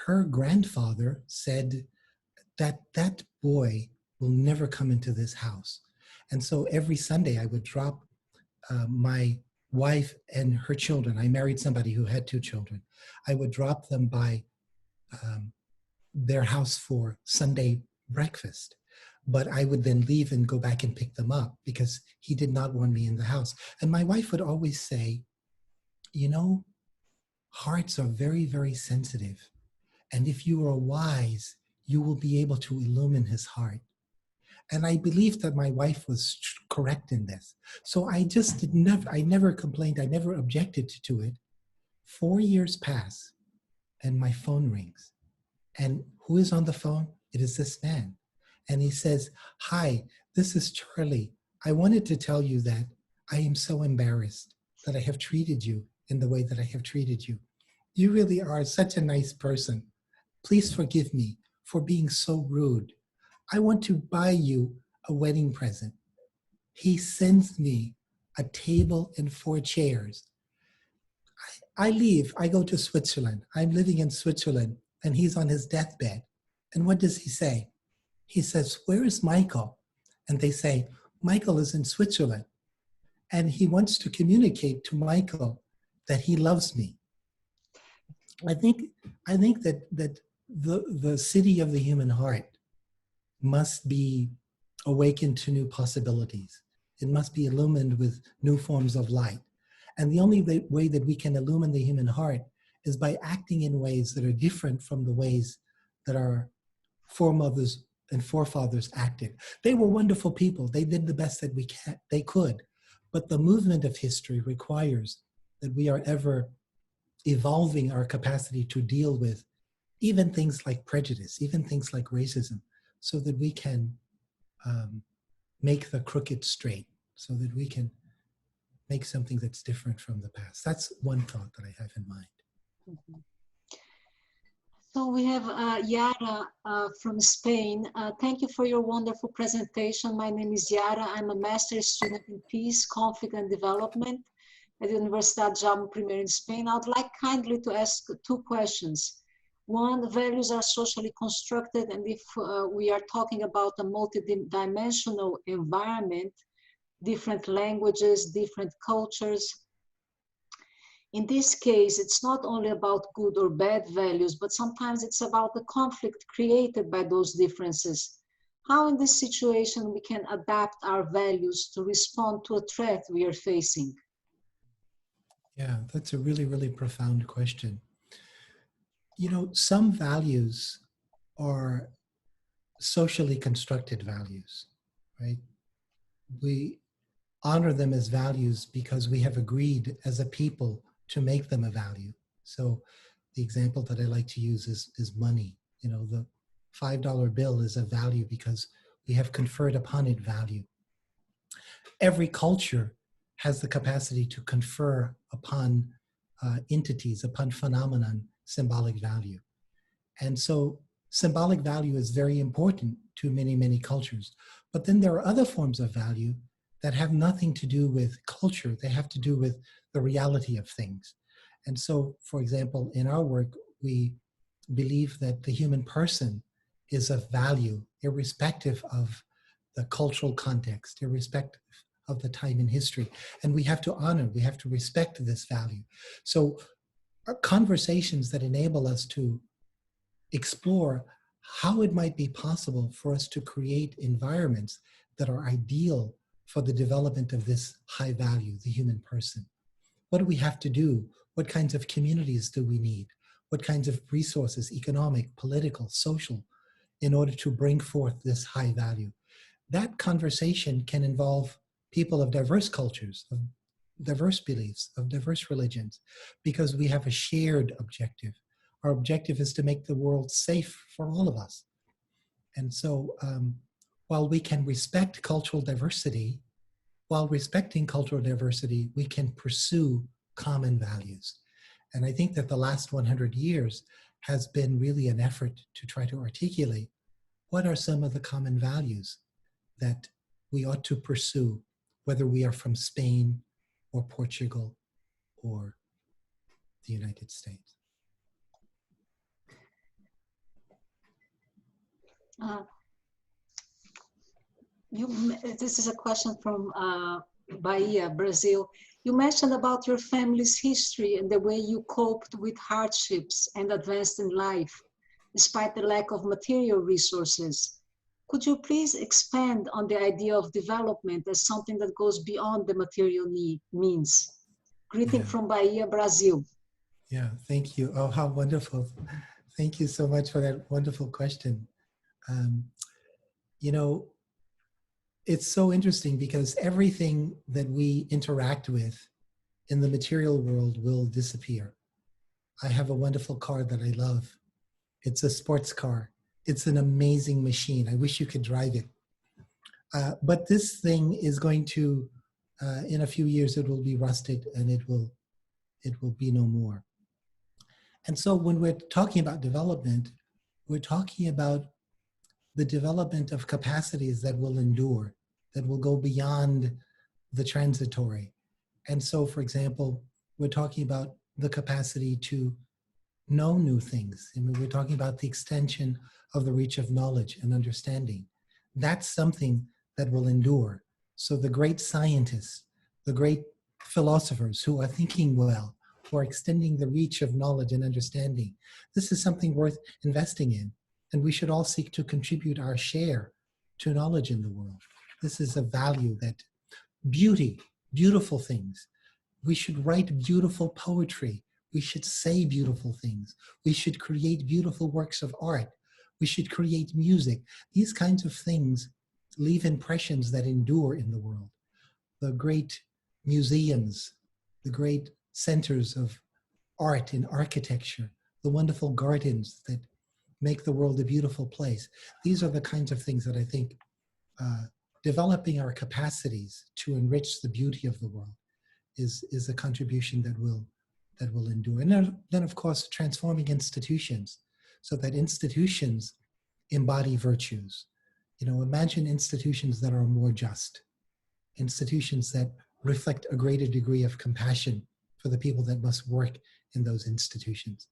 her grandfather said that boy will never come into this house. And so every Sunday I would drop my wife and her children, I married somebody who had 2 children. I would drop them by their house for Sunday breakfast. But I would then leave and go back and pick them up because he did not want me in the house. And my wife would always say, you know, hearts are very, very sensitive. And if you are wise, you will be able to illumine his heart. And I believe that my wife was correct in this. So I just I never complained. I never objected to it. 4 years pass and my phone rings. And who is on the phone? It is this man. And he says, hi, this is Charlie. I wanted to tell you that I am so embarrassed that I have treated you in the way that I have treated you. You really are such a nice person. Please forgive me for being so rude. I want to buy you a wedding present. He sends me a table and 4 chairs. I leave, I go to Switzerland. I'm living in Switzerland and he's on his deathbed. And what does he say? He says, where is Michael? And they say, Michael is in Switzerland. And he wants to communicate to Michael that he loves me. I think that the city of the human heart must be awakened to new possibilities. It must be illumined with new forms of light. And the only way that we can illumine the human heart is by acting in ways that are different from the ways that our foremothers and forefathers acted. They were wonderful people. They did the best that they could. But the movement of history requires that we are ever evolving our capacity to deal with even things like prejudice, even things like racism, so that we can make the crooked straight, so that we can make something that's different from the past. That's one thought that I have in mind. Mm-hmm. So we have Yara from Spain. Thank you for your wonderful presentation. My name is Yara. I'm a master's student in peace, conflict, and development at the Universidad Jaume I in Spain. I'd like kindly to ask 2 questions. One, values are socially constructed, and if we are talking about a multidimensional environment, different languages, different cultures, in this case, it's not only about good or bad values, but sometimes it's about the conflict created by those differences. How in this situation we can adapt our values to respond to a threat we are facing? Yeah, that's a really, really profound question. You know, some values are socially constructed values, right? We honor them as values because we have agreed as a people to make them a value. So the example that I like to use is money. You know, the $5 bill is a value because we have conferred upon it value. Every culture has the capacity to confer upon entities, upon phenomenon, symbolic value. And so symbolic value is very important to many, many cultures. But then there are other forms of value that have nothing to do with culture. They have to do with the reality of things. And so, for example, in our work, we believe that the human person is of value, irrespective of the cultural context, irrespective of the time in history. And we have to honor, we have to respect this value. So conversations that enable us to explore how it might be possible for us to create environments that are ideal for the development of this high value, the human person. What do we have to do? What kinds of communities do we need? What kinds of resources, economic, political, social, in order to bring forth this high value? That conversation can involve people of diverse cultures, of diverse beliefs, of diverse religions, because we have a shared objective. Our objective is to make the world safe for all of us. And so while we can respect cultural diversity, while respecting cultural diversity, we can pursue common values. And I think that the last 100 years has been really an effort to try to articulate what are some of the common values that we ought to pursue, whether we are from Spain or Portugal or the United States. This is a question from Bahia, Brazil. You mentioned about your family's history and the way you coped with hardships and advanced in life, despite the lack of material resources. Could you please expand on the idea of development as something that goes beyond the material means? Greeting Yeah, from Bahia, Brazil. yeah, thank you. Oh, how wonderful. Thank you so much for that wonderful question. Um, you know, it's so interesting because everything that we interact with in the material world will disappear. I have a wonderful car that I love. It's a sports car. It's an amazing machine. I wish you could drive it. But this thing is going to, in a few years, it will be rusted and it will be no more. And so when we're talking about development, we're talking about the development of capacities that will endure, that will go beyond the transitory. And so, for example, we're talking about the capacity to know new things. I mean, we're talking about the extension of the reach of knowledge and understanding. That's something that will endure. So the great scientists, the great philosophers who are thinking well, who are extending the reach of knowledge and understanding, this is something worth investing in. And we should all seek to contribute our share to knowledge in the world. This is a value that beauty, beautiful things. We should write beautiful poetry. We should say beautiful things. We should create beautiful works of art. We should create music. These kinds of things leave impressions that endure in the world. The great museums, the great centers of art and architecture, the wonderful gardens that make the world a beautiful place. These are the kinds of things that I think developing our capacities to enrich the beauty of the world is a contribution that will endure. And then of course, transforming institutions so that institutions embody virtues. You know, imagine institutions that are more just, institutions that reflect a greater degree of compassion for the people that must work in those institutions.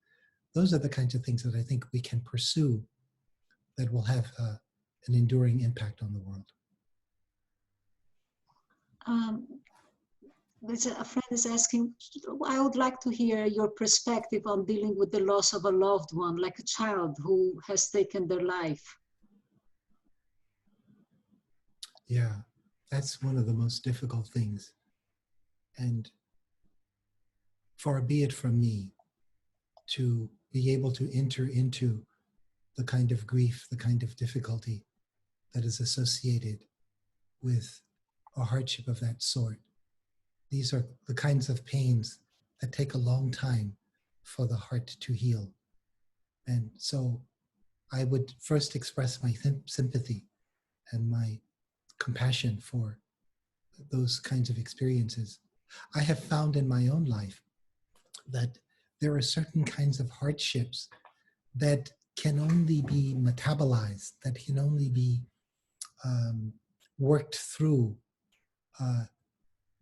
Those are the kinds of things that I think we can pursue that will have an enduring impact on the world. A friend is asking, I would like to hear your perspective on dealing with the loss of a loved one, like a child who has taken their life. Yeah, that's one of the most difficult things. And far be it from me to be able to enter into the kind of grief, the kind of difficulty that is associated with a hardship of that sort. These are the kinds of pains that take a long time for the heart to heal. And so I would first express my sympathy and my compassion for those kinds of experiences. I have found in my own life that there are certain kinds of hardships that can only be metabolized, that can only be worked through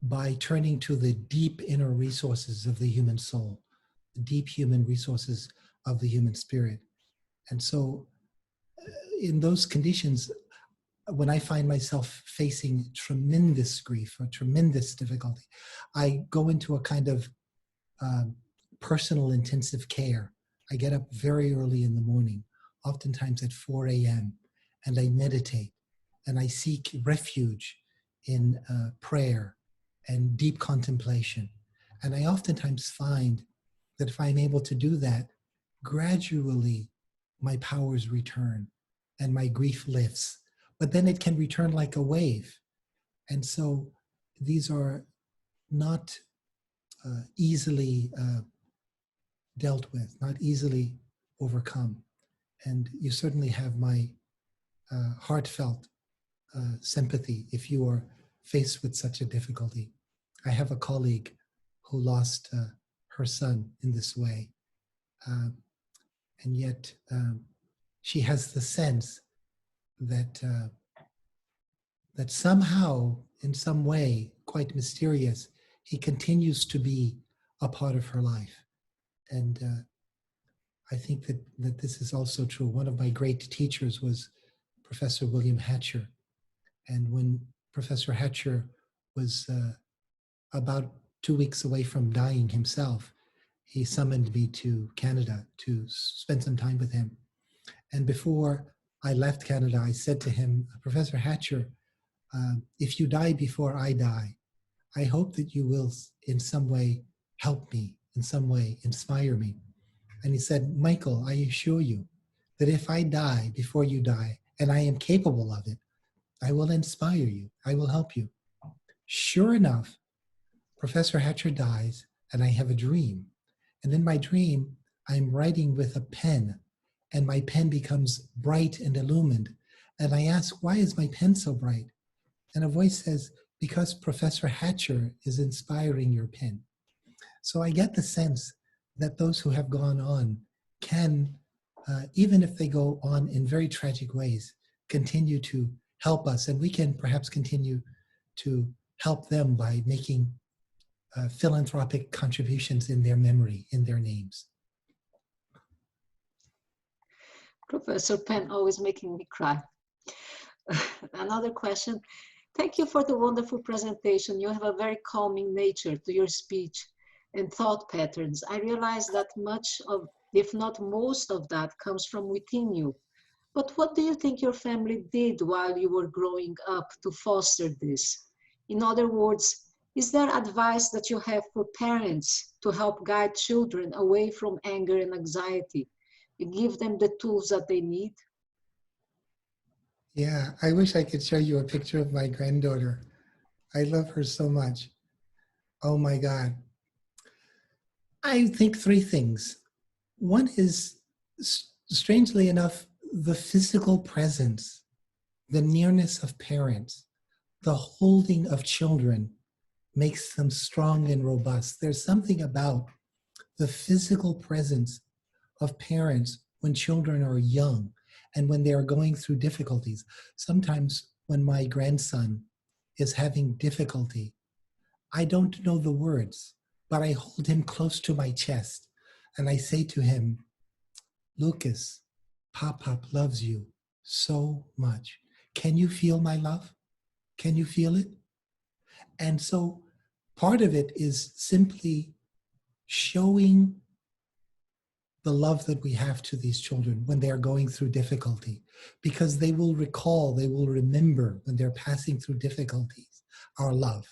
by turning to the deep inner resources of the human soul, the deep human resources of the human spirit. And so in those conditions, when I find myself facing tremendous grief or tremendous difficulty, I go into a kind of personal intensive care. I get up very early in the morning, oftentimes at 4 a.m., and I meditate and I seek refuge in prayer and deep contemplation. And I oftentimes find that if I'm able to do that, gradually my powers return and my grief lifts. But then it can return like a wave. And so these are not easily dealt with, not easily overcome. And you certainly have my heartfelt sympathy if you are faced with such a difficulty. I have a colleague who lost her son in this way. And yet she has the sense that that somehow, in some way, quite mysterious, he continues to be a part of her life. And I think that this is also true. One of my great teachers was Professor William Hatcher. And when Professor Hatcher was about 2 weeks away from dying himself, he summoned me to Canada to spend some time with him. And before I left Canada, I said to him, Professor Hatcher, if you die before I die, I hope that you will in some way help me, in some way inspire me. And he said, Michael, I assure you that if I die before you die, and I am capable of it, I will inspire you. I will help you. Sure enough, Professor Hatcher dies, and I have a dream. And in my dream, I'm writing with a pen, and my pen becomes bright and illumined. And I ask, why is my pen so bright? And a voice says, because Professor Hatcher is inspiring your pen. So I get the sense that those who have gone on can, even if they go on in very tragic ways, continue to help us. And we can perhaps continue to help them by making philanthropic contributions in their memory, in their names. Professor Penn, always making me cry. Another question. Thank you for the wonderful presentation. You have a very calming nature to your speech and thought patterns. I realize that much of, if not most of that, comes from within you. But what do you think your family did while you were growing up to foster this? In other words, is there advice that you have for parents to help guide children away from anger and anxiety and give them the tools that they need? Yeah, I wish I could show you a picture of my granddaughter. I love her so much. Oh my God. I think three things. One is, strangely enough, the physical presence, the nearness of parents, the holding of children makes them strong and robust. There's something about the physical presence of parents when children are young and when they are going through difficulties. Sometimes when my grandson is having difficulty, I don't know the words, but I hold him close to my chest and I say to him, Lucas, Pop loves you so much. Can you feel my love? Can you feel it? And so part of it is simply showing the love that we have to these children when they are going through difficulty, because they will recall, they will remember when they're passing through difficulties, our love,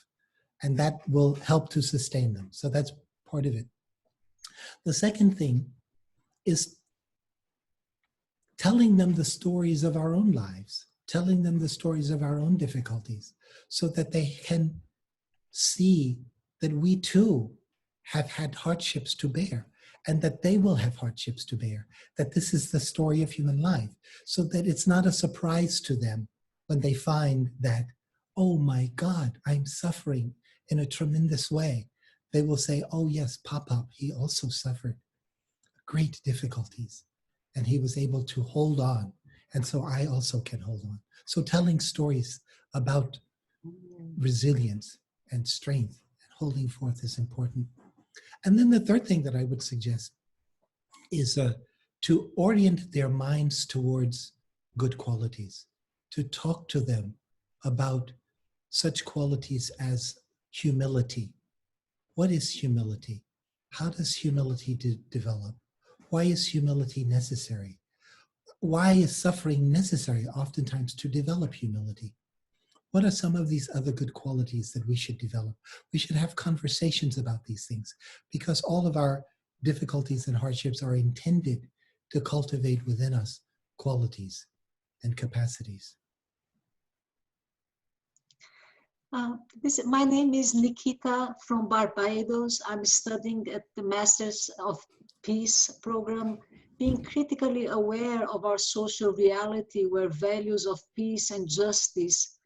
and that will help to sustain them. So that's part of it. The second thing is telling them the stories of our own lives, telling them the stories of our own difficulties, so that they can see that we too have had hardships to bear, and that they will have hardships to bear, that this is the story of human life, so that it's not a surprise to them when they find that, oh my God, I'm suffering in a tremendous way. They will say, oh yes, Papa, he also suffered great difficulties, and he was able to hold on, and so I also can hold on. So telling stories about resilience and strength and holding forth is important. And then the third thing that I would suggest is to orient their minds towards good qualities, to talk to them about such qualities as humility. What is humility? How does humility develop? Why is humility necessary? Why is suffering necessary oftentimes to develop humility? What are some of these other good qualities that we should develop? We should have conversations about these things, because all of our difficulties and hardships are intended to cultivate within us qualities and capacities. My name is Nikita from Barbados. I'm studying at the Masters of Peace program, being critically aware of our social reality where values of peace and justice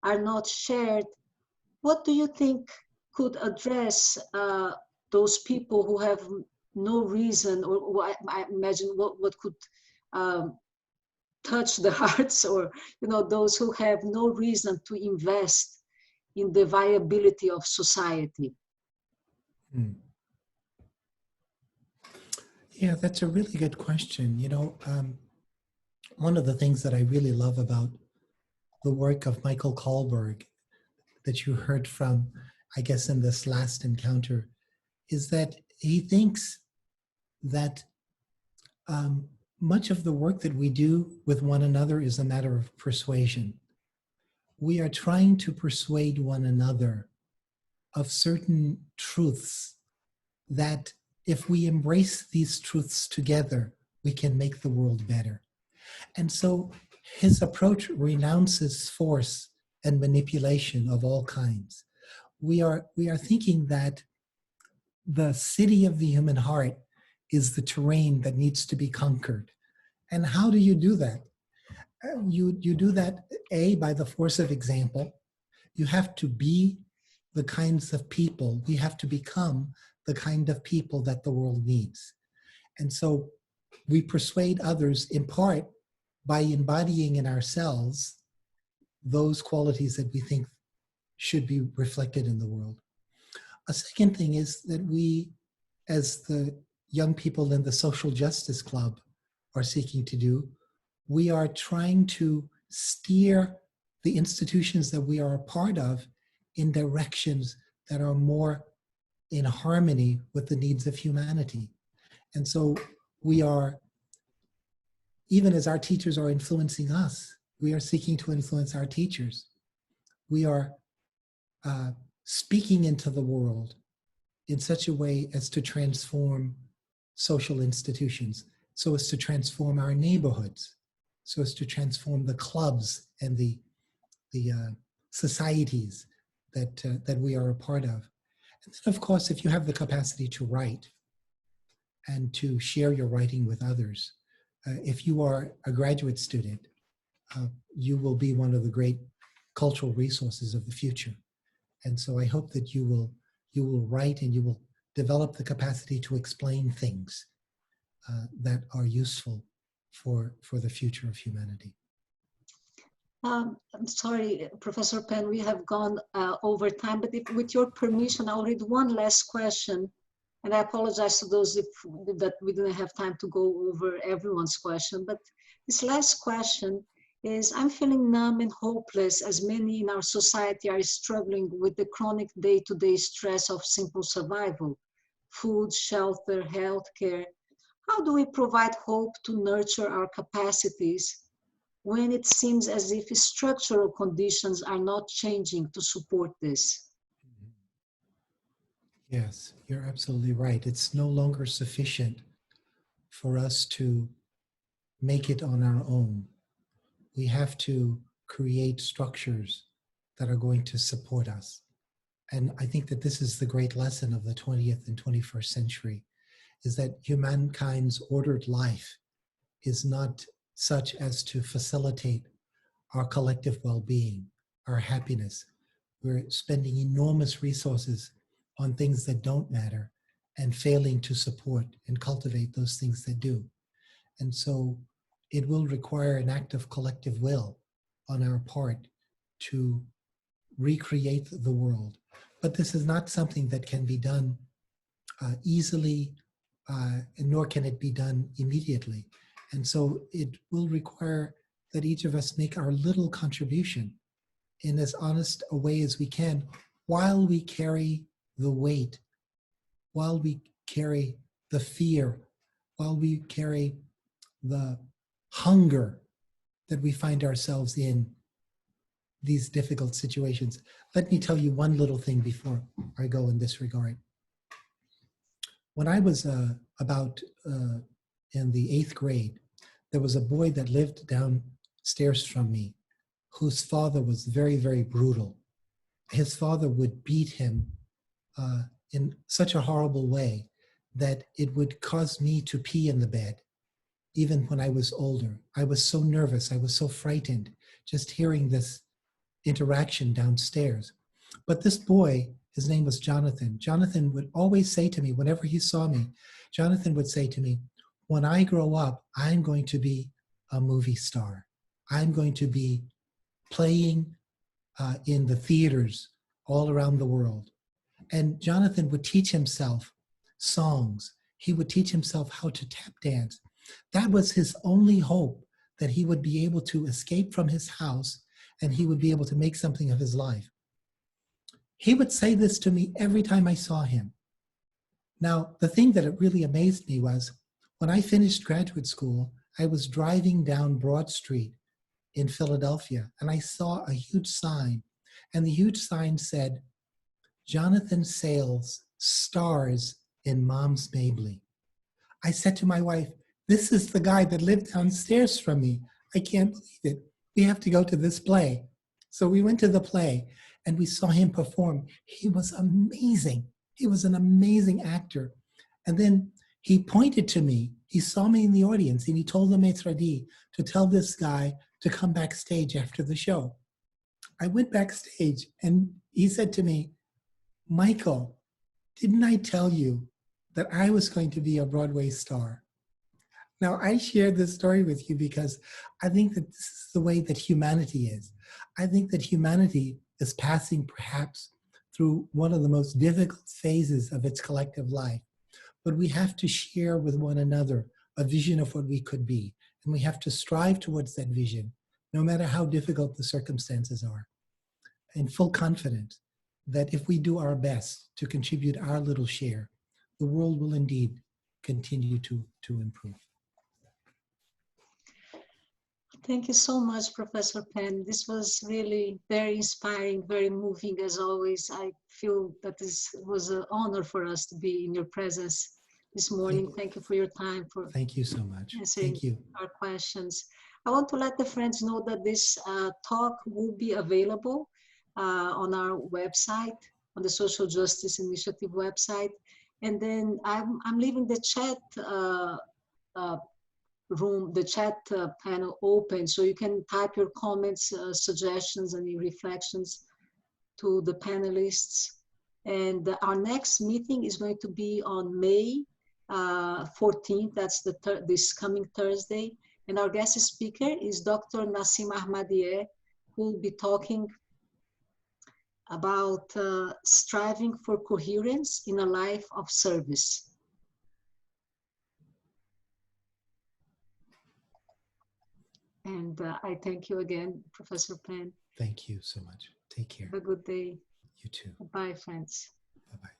are not shared. What do you think could address those people who have no reason, or I imagine what could touch the hearts, or those who have no reason to invest in the viability of society? Yeah, that's a really good question. One of the things that I really love about the work of Michael Kohlberg that you heard from I guess, in this last encounter, is that he thinks that much of the work that we do with one another is a matter of persuasion. We are trying to persuade one another of certain truths that if we embrace these truths together, we can make the world better. And so his approach renounces force and manipulation of all kinds. We are thinking that the city of the human heart is the terrain that needs to be conquered. And how do you do that? You do that, A, by the force of example. You have to be the kinds of people, we have to become the kind of people that the world needs. And so we persuade others in part by embodying in ourselves those qualities that we think should be reflected in the world. A second thing is that we, as the young people in the Social Justice Club are seeking to do, we are trying to steer the institutions that we are a part of in directions that are more in harmony with the needs of humanity. And so we are, even as our teachers are influencing us, we are seeking to influence our teachers. We are speaking into the world in such a way as to transform social institutions, so as to transform our neighborhoods, so as to transform the clubs and the societies that we are a part of. And then, of course, if you have the capacity to write and to share your writing with others, if you are a graduate student, you will be one of the great cultural resources of the future. And so I hope that you will write and you will develop the capacity to explain things that are useful for the future of humanity. I'm sorry, Professor Penn, we have gone over time, but if, with your permission, I'll read one last question. And I apologize to those that we didn't have time to go over everyone's question. But this last question is, I'm feeling numb and hopeless as many in our society are struggling with the chronic day-to-day stress of simple survival, food, shelter, healthcare. How do we provide hope to nurture our capacities when it seems as if structural conditions are not changing to support this? Yes, you're absolutely right. It's no longer sufficient for us to make it on our own. We have to create structures that are going to support us. And I think that this is the great lesson of the 20th and 21st century, is that humankind's ordered life is not such as to facilitate our collective well-being, our happiness. We're spending enormous resources on things that don't matter and failing to support and cultivate those things that do. And so it will require an act of collective will on our part to recreate the world. But this is not something that can be done easily, nor can it be done immediately. And so it will require that each of us make our little contribution in as honest a way as we can, while we carry the weight, while we carry the fear, while we carry the hunger that we find ourselves in these difficult situations. Let me tell you one little thing before I go in this regard. When I was about in the 8th grade, there was a boy that lived downstairs from me whose father was very, very brutal. His father would beat him in such a horrible way that it would cause me to pee in the bed, even when I was older. I was so nervous, I was so frightened just hearing this interaction downstairs. But this boy, his name was Jonathan. Jonathan would always say to me, whenever he saw me, Jonathan would say to me, when I grow up, I'm going to be a movie star. I'm going to be playing in the theaters all around the world. And Jonathan would teach himself songs. He would teach himself how to tap dance. That was his only hope, that he would be able to escape from his house and he would be able to make something of his life. He would say this to me every time I saw him. Now, the thing that really amazed me was when I finished graduate school, I was driving down Broad Street in Philadelphia, and I saw a huge sign, and the huge sign said, Jonathan Sales stars in Mom's Mabley. I said to my wife, this is the guy that lived downstairs from me. I can't believe it. We have to go to this play. So we went to the play and we saw him perform. He was amazing. He was an amazing actor. And then he pointed to me. He saw me in the audience and he told the maitre d' to tell this guy to come backstage after the show. I went backstage and he said to me, Michael, didn't I tell you that I was going to be a Broadway star? Now, I shared this story with you because I think that this is the way that humanity is. I think that humanity is passing perhaps through one of the most difficult phases of its collective life. But we have to share with one another a vision of what we could be. And we have to strive towards that vision, no matter how difficult the circumstances are. In full confidence that if we do our best to contribute our little share, the world will indeed continue to improve. Thank you so much, Professor Penn. This was really very inspiring, very moving as always. I feel that this was an honor for us to be in your presence this morning. Thank you for your time, for Thank you so much. answering Thank you. our questions. I want to let the friends know that this talk will be available on our website, on the Social Justice Initiative website. And then I'm leaving the chat room, the chat panel open, so you can type your comments, suggestions, and your reflections to the panelists. And our next meeting is going to be on May 14th. That's this coming Thursday. And our guest speaker is Dr. Nassim Ahmadieh, who will be talking about striving for coherence in a life of service. And I thank you again, Professor Penn. Thank you so much. Take care. Have a good day. You too. Bye, friends. Bye-bye.